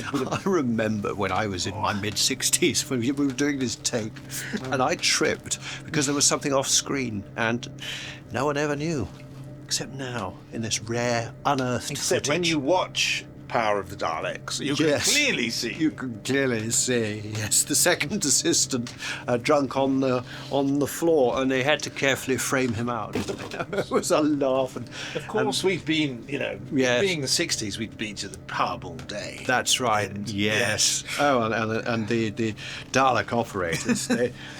I remember when I was in my mid-60s when we were doing this tape, and I tripped because there was something off screen, and no one ever knew, except now in this rare, unearthed Except footage. when you watch Power of the Daleks, you can clearly see. You can clearly see. Yes, the second assistant drunk on the floor, and they had to carefully frame him out. It was a laugh. And, of course, we've been, Yes. being the 60s, we've been to the pub all day. That's right. And, yes. Oh, and the Dalek operators,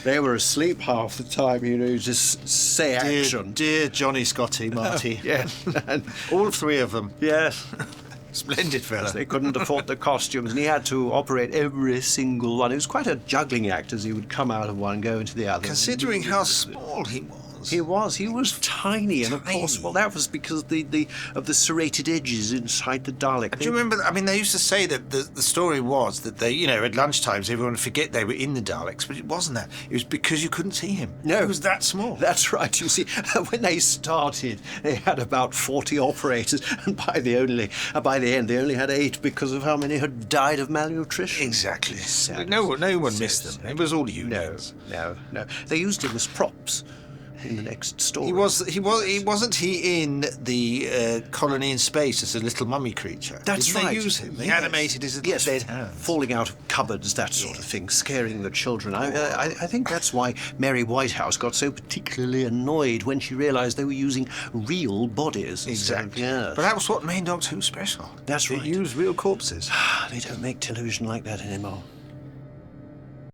they were asleep half the time. Just say action. Dear Johnny, Scotty, Marty. Yes. And, all three of them. yes. Splendid fella. They couldn't afford the costumes, and he had to operate every single one. It was quite a juggling act as he would come out of one, go into the other. Considering how small he was. He was tiny, and of course, well, that was because of the serrated edges inside the Dalek. Do you remember? I mean, they used to say that the story was that they, at lunchtimes, everyone would forget they were in the Daleks, but it wasn't that. It was because you couldn't see him. No, he was that small. That's right. You see, when they started, they had about 40 operators, and by the end, they only had 8 because of how many had died of malnutrition. Exactly. Sad. No one missed them. It was all unions. No. They used him as props in the next story. Wasn't he in the colony in space as a little mummy creature? That's Didn't right. They use him. They animated his little dead hands. Falling out of cupboards, that sort of thing, scaring the children. I think that's why Mary Whitehouse got so particularly annoyed when she realised they were using real bodies. Exactly. Yeah. But that was what made Doctor Who special. That's right. They used real corpses. They don't make television like that anymore.